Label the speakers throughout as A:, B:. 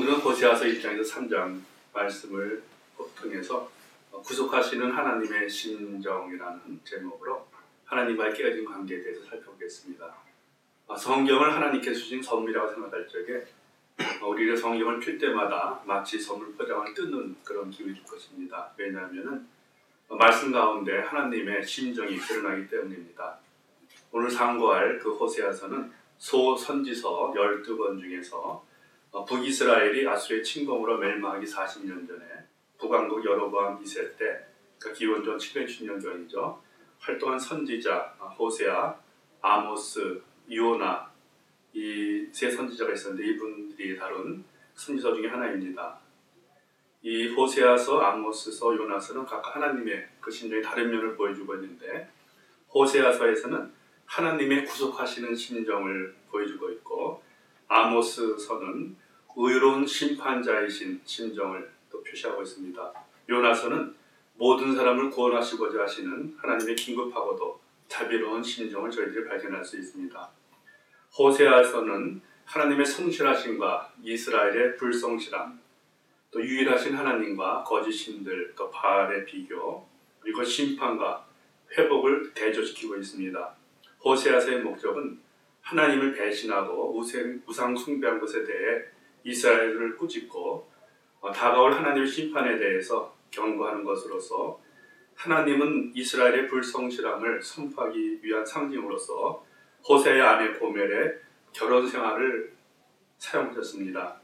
A: 오늘은 호세아서 1장에서 3장 말씀을 통해서 구속하시는 하나님의 심정이라는 제목으로 하나님과의 깨어진 관계에 대해서 살펴보겠습니다. 성경을 하나님께서 주신 선물이라고 생각할 적에 우리가 성경을 펼 때마다 마치 선물 포장을 뜯는 그런 기분이 들 것입니다. 왜냐하면 말씀 가운데 하나님의 심정이 드러나기 때문입니다. 오늘 상고할 그 호세아서는 소선지서 12권 중에서 북이스라엘이 아수르의 침공으로 멸망하기 40년 전에 북왕국 여로보암 2세 때, 그러니까 기원전 760년경이죠. 활동한 선지자 호세아, 아모스, 요나 이 세 선지자가 있었는데 이분들이 다룬 선지서 중에 하나입니다. 이 호세아서, 아모스서, 요나서는 각각 하나님의 그 심정의 다른 면을 보여주고 있는데 호세아서에서는 하나님의 구속하시는 심정을 보여주고 있고 아모스서는 의로운 심판자이신 심정을 또 표시하고 있습니다. 요나서는 모든 사람을 구원하시고자 하시는 하나님의 긴급하고도 자비로운 심정을 저희들이 발견할 수 있습니다. 호세아서는 하나님의 성실하심과 이스라엘의 불성실함, 또 유일하신 하나님과 거짓신들, 또 바알의 비교, 그리고 심판과 회복을 대조시키고 있습니다. 호세아서의 목적은 하나님을 배신하고 우상 숭배한 것에 대해 이스라엘을 꾸짖고 다가올 하나님의 심판에 대해서 경고하는 것으로서 하나님은 이스라엘의 불성실함을 선포하기 위한 상징으로서 호세아의 아내 고멜의 결혼 생활을 사용하셨습니다.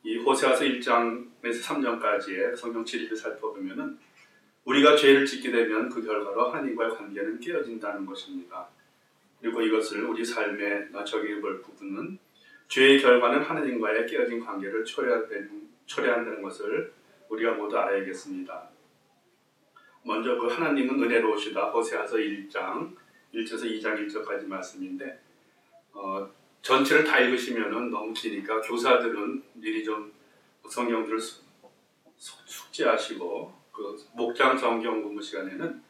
A: 이 호세아서 1장에서 3장까지의 성경 지리를 살펴보면 우리가 죄를 짓게 되면 그 결과로 하나님과의 관계는 깨어진다는 것입니다. 그리고 이것을 우리 삶에 적용해 볼 부분은 죄의 결과는 하나님과의 깨어진 관계를 초래한다는 것을 우리가 모두 알아야겠습니다. 먼저 그 하나님은 은혜로우시다. 호세아서 1장 1절에서 2장 1절까지 말씀인데 전체를 다 읽으시면 너무 기니까 교사들은 미리 좀 성경들을 숙지하시고 그 목장 성경 공부 시간에는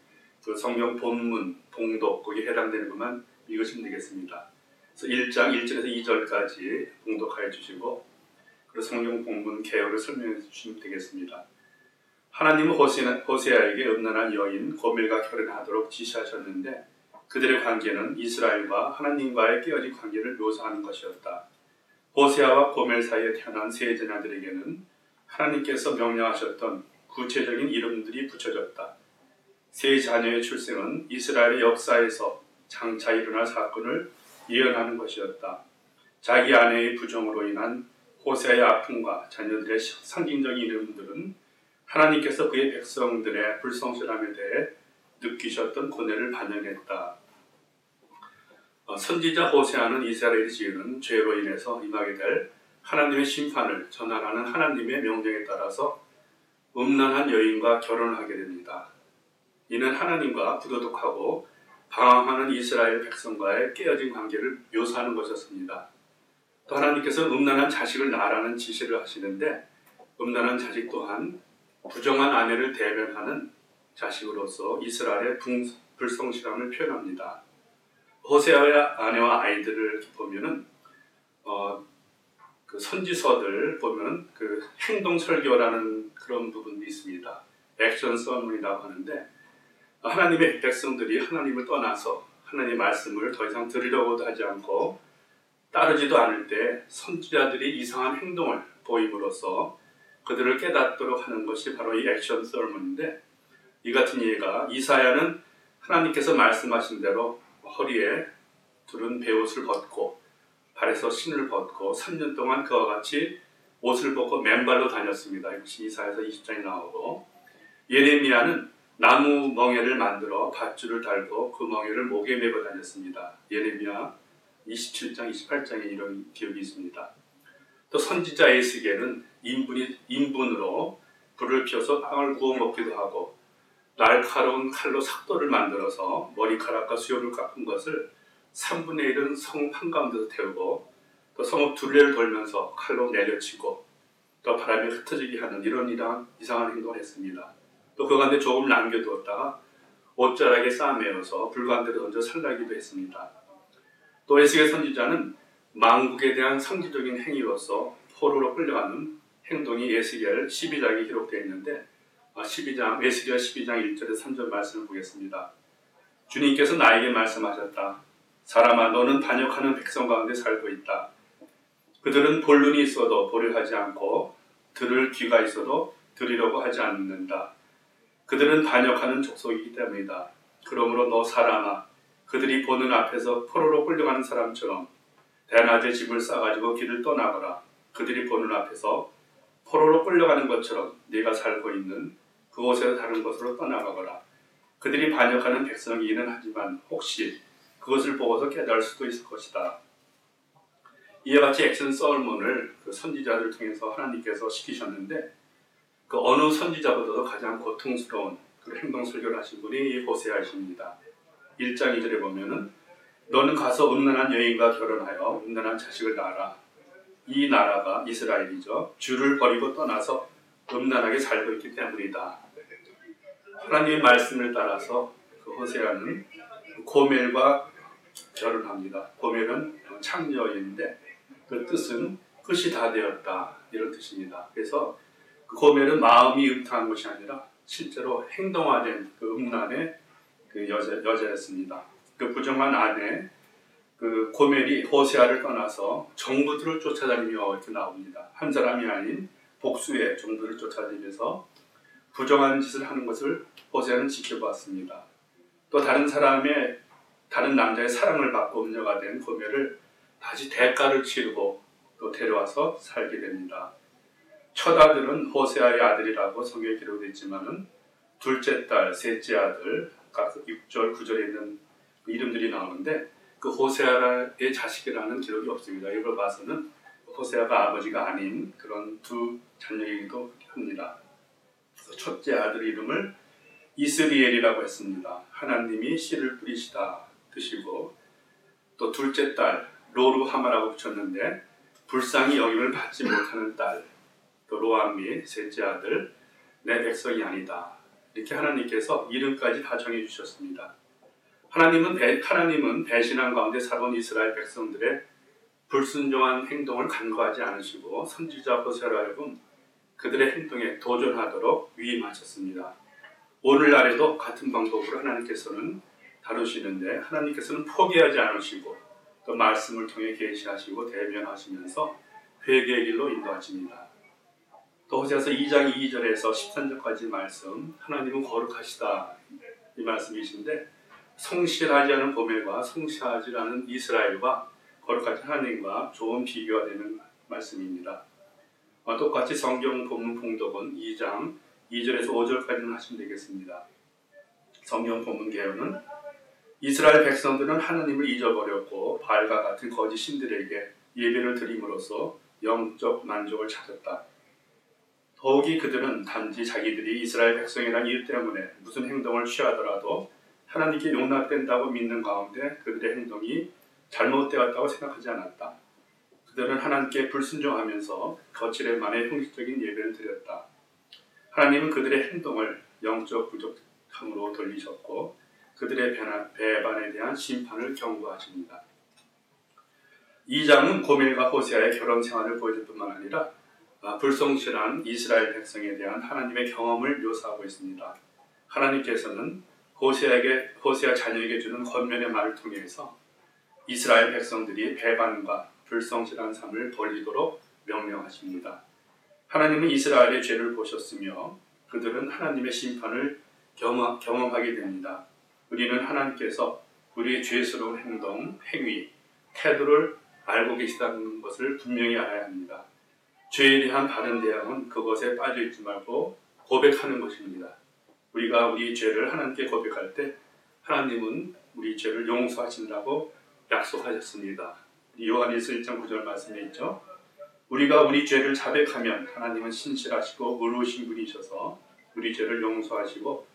A: 그 성경 본문, 봉독 거기에 해당되는 것만 읽으시면 되겠습니다. 그래서 1장 1절에서 2절까지 봉독하여 주시고 그리고 성경 본문 개요를 설명해 주시면 되겠습니다. 하나님은 호세아에게 음란한 여인 고멜과 결혼하도록 지시하셨는데 그들의 관계는 이스라엘과 하나님과의 깨어진 관계를 묘사하는 것이었다. 호세아와 고멜 사이에 태어난 세 자녀들에게는 하나님께서 명령하셨던 구체적인 이름들이 붙여졌다. 세 자녀의 출생은 이스라엘의 역사에서 장차 일어날 사건을 예언하는 것이었다. 자기 아내의 부정으로 인한 호세아의 아픔과 자녀들의 상징적인 이름들은 하나님께서 그의 백성들의 불성실함에 대해 느끼셨던 고뇌를 반영했다. 선지자 호세아는 이스라엘이 지은 죄로 인해서 임하게 될 하나님의 심판을 전환하는 하나님의 명령에 따라서 음란한 여인과 결혼을 하게 됩니다. 이는 하나님과 부도덕하고 방황하는 이스라엘 백성과의 깨어진 관계를 묘사하는 것이었습니다. 또 하나님께서 음란한 자식을 낳으라는 지시를 하시는데 음란한 자식 또한 부정한 아내를 대변하는 자식으로서 이스라엘의 불성실함을 표현합니다. 호세아의 아내와 아이들을 보면은 그 선지서들 보면 그 행동 설교라는 그런 부분도 있습니다. 액션 서문이라고 하는데 하나님의 백성들이 하나님을 떠나서 하나님의 말씀을 더 이상 들으려고도 하지 않고 따르지도 않을 때 선지자들이 이상한 행동을 보임으로써 그들을 깨닫도록 하는 것이 바로 이 액션 서문인데 이 같은 예가 이사야는 하나님께서 말씀하신 대로 허리에 두른 베옷을 벗고 발에서 신을 벗고 3년 동안 그와 같이 옷을 벗고 맨발로 다녔습니다. 이것이 이사야서 20장에 나오고 예레미야는 나무 멍에를 만들어 밧줄을 달고 그 멍에를 목에 메고 다녔습니다. 예레미야 27장, 28장에 이런 기억이 있습니다. 또 선지자 에스겔은 인분으로 불을 피워서 빵을 구워 먹기도 하고 날카로운 칼로 삭도를 만들어서 머리카락과 수염을 깎은 것을 3분의 1은 성 한가운데서 태우고 또 성읍 둘레를 돌면서 칼로 내려치고 또 바람에 흩어지게 하는 이런 이상한 행동을 했습니다. 또 그 가운데 조금 남겨두었다가 옷자락에 싸매어서 불 가운데 던져 살라기도 했습니다. 또 에스겔 선지자는 망국에 대한 상징적인 행위로서 포로로 끌려가는 행동이 에스겔 12장에 기록되어 있는데 에스겔 12장 1절에서 3절 말씀을 보겠습니다. 주님께서 나에게 말씀하셨다. 사람아, 너는 반역하는 백성 가운데 살고 있다. 그들은 볼 눈이 있어도 보려 하지 않고 들을 귀가 있어도 들으려고 하지 않는다. 그들은 반역하는 족속이기 때문이다. 그러므로 너 사람아, 그들이 보는 앞에서 포로로 끌려가는 사람처럼 대낮에 집을 싸가지고 길을 떠나거라. 그들이 보는 앞에서 포로로 끌려가는 것처럼 네가 살고 있는 그곳에서 다른 곳으로 떠나가거라. 그들이 반역하는 백성이기는 하지만 혹시 그것을 보고서 깨달을 수도 있을 것이다. 이와 같이 액션 설문을 그 선지자들을 통해서 하나님께서 시키셨는데 그 어느 선지자보다도 가장 고통스러운 그 행동 설교를 하신 분이 이 호세아이십니다. 1장 2절에 보면은 너는 가서 음란한 여인과 결혼하여 음란한 자식을 낳아라. 이 나라가 이스라엘이죠. 주를 버리고 떠나서 음란하게 살고 있기 때문이다. 하나님의 말씀을 따라서 그 호세아는 고멜과 결혼합니다. 고멜은 창녀인데 그 뜻은 끝이 다 되었다 이런 뜻입니다. 그래서 그 고멜은 마음이 음탕한 것이 아니라 실제로 행동화된 그 음란의 그 여자였습니다. 그 부정한 아내 그 고멜이 호세아를 떠나서 정부들을 쫓아다니며 이렇게 나옵니다. 한 사람이 아닌 복수의 정부를 쫓아다니면서 부정한 짓을 하는 것을 호세아는 지켜봤습니다. 또 다른 남자의 사랑을 받고 음녀가 된 고멜을 다시 대가를 치르고 또 데려와서 살게 됩니다. 첫 아들은 호세아의 아들이라고 성경에 기록되어 있지만은 둘째 딸, 셋째 아들, 각 6절, 9절에 있는 이름들이 나오는데 그 호세아의 자식이라는 기록이 없습니다. 이걸 봐서는 호세아가 아버지가 아닌 그런 두 자녀이기도 합니다. 그래서 첫째 아들 이름을 이스리엘이라고 했습니다. 하나님이 씨를 뿌리시다 뜻이고 또 둘째 딸 로루하마라고 붙였는데 불쌍히 여김을 받지 못하는 딸, 또 로암미 셋째 아들 내 백성이 아니다. 이렇게 하나님께서 이름까지 다 정해주셨습니다. 하나님은 배신한 가운데 살아온 이스라엘 백성들의 불순종한 행동을 간과하지 않으시고 선지자 호세아로 하여금 그들의 행동에 도전하도록 위임하셨습니다. 오늘날에도 같은 방법으로 하나님께서는 다루시는데 하나님께서는 포기하지 않으시고 또 말씀을 통해 계시하시고 대변하시면서 회개의 길로 인도하십니다. 또 호세아서 2장 2절에서 13절까지 말씀 하나님은 거룩하시다 이 말씀이신데 성실하지 않은 고멜과 성실하지 않은 이스라엘과 거룩하신 하나님과 좋은 비교가 되는 말씀입니다. 똑같이 성경 본문 봉독은 2장 2절에서 5절까지는 하시면 되겠습니다. 성경 본문 개요는 이스라엘 백성들은 하나님을 잊어버렸고 바알과 같은 거짓 신들에게 예배를 드림으로써 영적 만족을 찾았다. 더욱이 그들은 단지 자기들이 이스라엘 백성이라는 이유 때문에 무슨 행동을 취하더라도 하나님께 용납된다고 믿는 가운데 그들의 행동이 잘못되었다고 생각하지 않았다. 그들은 하나님께 불순종하면서 거칠에만의 형식적인 예배를 드렸다. 하나님은 그들의 행동을 영적 부족함으로 돌리셨고 그들의 배반에 대한 심판을 경고하십니다. 2장은 고멜과 호세아의 결혼 생활을 보여줄 뿐만 아니라 불성실한 이스라엘 백성에 대한 하나님의 경험을 묘사하고 있습니다. 하나님께서는 호세아 자녀에게 주는 권면의 말을 통해서 이스라엘 백성들이 배반과 불성실한 삶을 벌이도록 명령하십니다. 하나님은 이스라엘의 죄를 보셨으며 그들은 하나님의 심판을 경험하게 됩니다. 우리는 하나님께서 우리의 죄스러운 행동, 행위, 태도를 알고 계시다는 것을 분명히 알아야 합니다. 죄에 대한 바른 대응은 그것에 빠져있지 말고 고백하는 것입니다. 우리가 우리 죄를 하나님께 고백할 때 하나님은 우리 죄를 용서하신다고 약속하셨습니다. 요한일서 1장 9절 말씀에 있죠. 우리가 우리 죄를 자백하면 하나님은 신실하시고 의로우신 분이셔서 우리 죄를 용서하시고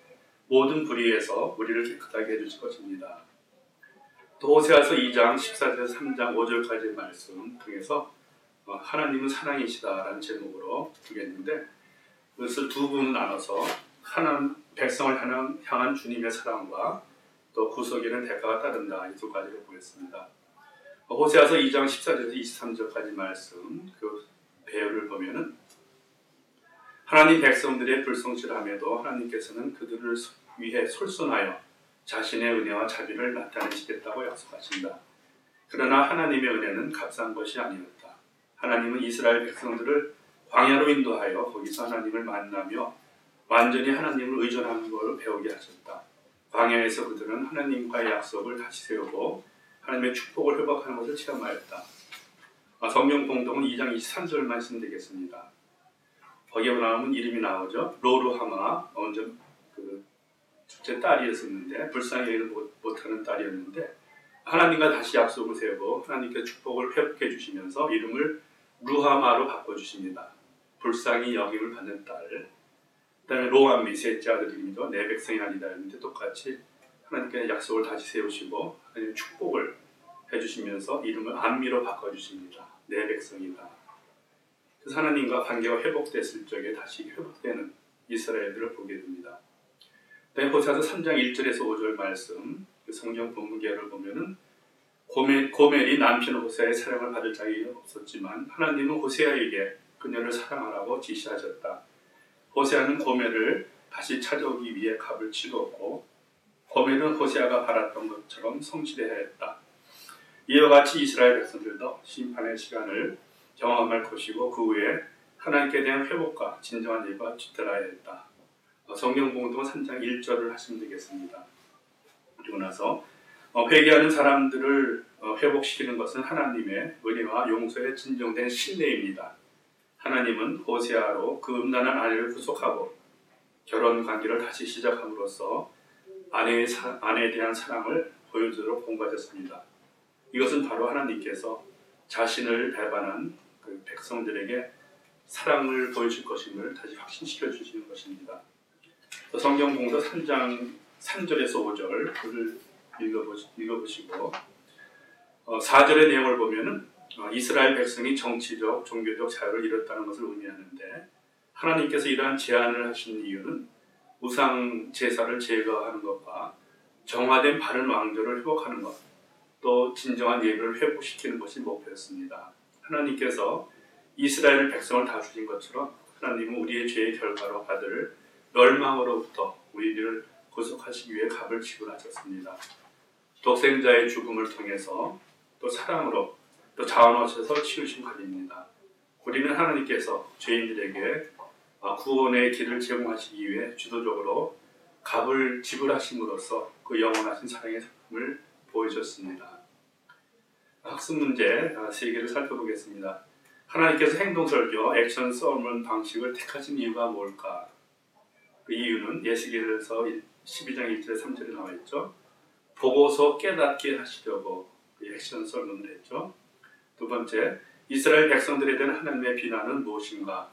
A: 모든 불의에서 우리를 깨끗하게 해주실 것입니다. 또 호세아서 2장 14절에서 3장 5절까지의 말씀 통해서 하나님은 사랑이시다라는 제목으로 두겠는데 그것을 두 부분 나눠서 백성을 향한 주님의 사랑과 또 구속에는 대가가 따른다 이 두 가지를 보겠습니다. 호세아서 2장 14절에서 23절까지 말씀 그 하나님 백성들의 불성실함에도 하나님께서는 그들을 위해 솔선하여 자신의 은혜와 자비를 나타내시겠다고 약속하신다. 그러나 하나님의 은혜는 값싼 것이 아니었다. 하나님은 이스라엘 백성들을 광야로 인도하여 거기서 하나님을 만나며 완전히 하나님을 의존하는 것을 배우게 하셨다. 광야에서 그들은 하나님과의 약속을 다시 세우고 하나님의 축복을 회복하는 것을 체험하였다. 성경 봉독은 2장 23절 말씀 되겠습니다. 거기에 나오면 이름이 나오죠. 로루하마, 먼저 그 둘째 딸이었었는데 불쌍히 일을 못하는 딸이었는데 하나님과 다시 약속을 세우고 하나님께 축복을 회복해 주시면서 이름을 루하마로 바꿔주십니다. 불쌍히 여김을 받는 딸. 그 다음에 로암미 셋째 아들 이름이죠. 내 백성이 아니다 했는데 똑같이 하나님께 약속을 다시 세우시고 하나님의 축복을 해주시면서 이름을 암미로 바꿔주십니다. 내 백성이다. 그래서 하나님과 관계가 회복됐을 적에 다시 회복되는 이스라엘들을 보게 됩니다. 그다음에 호세아서 3장 1절에서 5절 말씀 그 성경 본문계를 보면은 고멜이 남편 호세아의 사랑을 받을 자격이 없었지만 하나님은 호세아에게 그녀를 사랑하라고 지시하셨다. 호세아는 고멜을 다시 찾아오기 위해 값을 치루었고 고멜은 호세아가 바랐던 것처럼 성실해야 했다. 이와 같이 이스라엘 백성들도 심판의 시간을 경험할 것이고 그 후에 하나님께 대한 회복과 진정한 예배가 뒤따라야 했다. 성경 봉독은 3장 1절을 하시면 되겠습니다. 그리고 나서 회개하는 사람들을 회복시키는 것은 하나님의 은혜와 용서에 진정된 신뢰입니다. 하나님은 호세아로 그 음란한 아내를 구속하고 결혼 관계를 다시 시작함으로써 아내에 대한 사랑을 보여주도록 본받았습니다. 이것은 바로 하나님께서 자신을 배반한 그 백성들에게 사랑을 보여줄 것임을 다시 확신시켜 주시는 것입니다. 성경 봉독 3장 3절에서 5절 그를 읽어보시고 4절의 내용을 보면은 이스라엘 백성이 정치적, 종교적 자유를 잃었다는 것을 의미하는데 하나님께서 이러한 제안을 하신 이유는 우상 제사를 제거하는 것과 정화된 바른 왕조를 회복하는 것, 또 진정한 예배를 회복시키는 것이 목표였습니다. 하나님께서 이스라엘 백성을 다스린 것처럼 하나님은 우리의 죄의 결과로 받을 멸망으로부터 우리를 구속하시기 위해 값을 지불하셨습니다. 독생자의 죽음을 통해서 또 사랑으로 또 자원하셔서 치우신 것입니다. 우리는 하나님께서 죄인들에게 구원의 길을 제공하시기 위해 주도적으로 값을 지불하심으로써 그 영원하신 사랑의 작품을 보여주셨습니다. 학습 문제 3개를 살펴보겠습니다. 하나님께서 행동설교, 액션 서먼 방식을 택하신 이유가 뭘까? 그 이유는 예시기에서 12장 1절에 3절에 나와 있죠. 보고서 깨닫게 하시려고 액션 서먼을 했죠. 두 번째, 이스라엘 백성들에 대한 하나님의 비난은 무엇인가?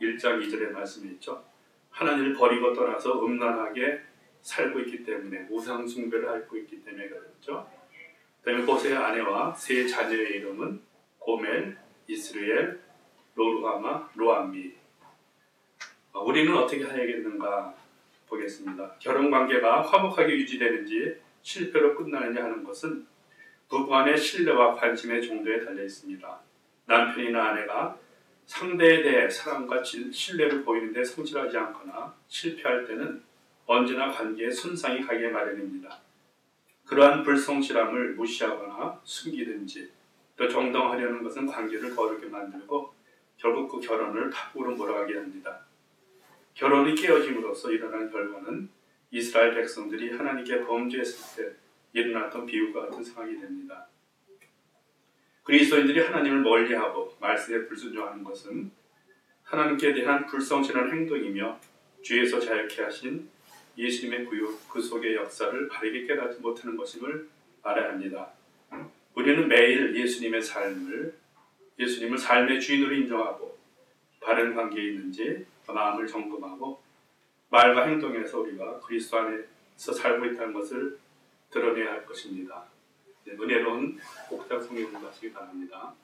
A: 1장 2절에 말씀이 있죠. 하나님을 버리고 떠나서 음란하게 살고 있기 때문에 우상 숭배를 하고 있기 때문에 그렇죠. 그다음에 호세아 아내와 세 자녀의 이름은 고멜, 이스라엘, 로루하마, 로암미. 우리는 어떻게 해야겠는가 보겠습니다. 결혼 관계가 화목하게 유지되는지 실패로 끝나느냐 하는 것은 부부 간의 신뢰와 관심의 정도에 달려 있습니다. 남편이나 아내가 상대에 대해 사랑과 신뢰를 보이는데 성실하지 않거나 실패할 때는 언제나 관계에 손상이 가게 마련입니다. 그러한 불성실함을 무시하거나 숨기든지 또 정당화하려는 것은 관계를 거르게 만들고 결국 그 결혼을 파국으로 몰아가게 합니다. 결혼이 깨어짐으로써 일어난 결과는 이스라엘 백성들이 하나님께 범죄했을 때 일어났던 비유와 같은 상황이 됩니다. 그리스도인들이 하나님을 멀리하고 말씀에 불순종하는 것은 하나님께 대한 불성실한 행동이며 죄에서 자유케 하신 예수님의 구속의 역사를 바르게 깨닫지 못하는 것임을 알아야 합니다. 우리는 매일 예수님을 삶의 주인으로 인정하고 바른 관계에 있는지 마음을 점검하고 말과 행동에서 우리가 그리스도 안에서 살고 있다는 것을 드러내야 할 것입니다. 은혜로운 복장 성경을 하시기 바랍니다.